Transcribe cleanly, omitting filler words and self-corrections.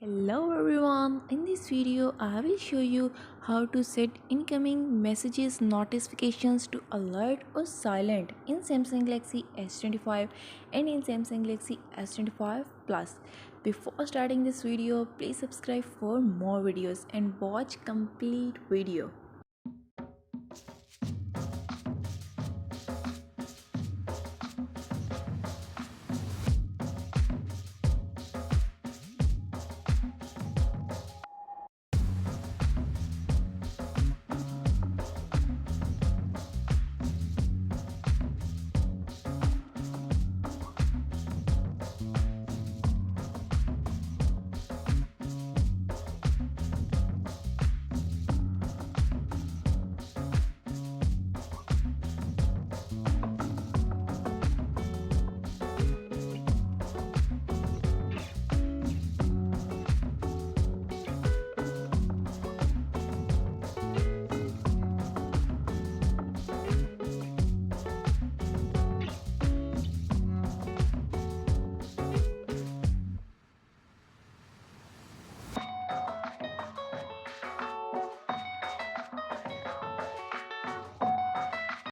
Hello everyone, in this video I will show you how to set incoming messages notifications to alert or silent in Samsung Galaxy S25 and in Samsung Galaxy S25 Plus. Before starting this video, please subscribe for more videos and watch complete video.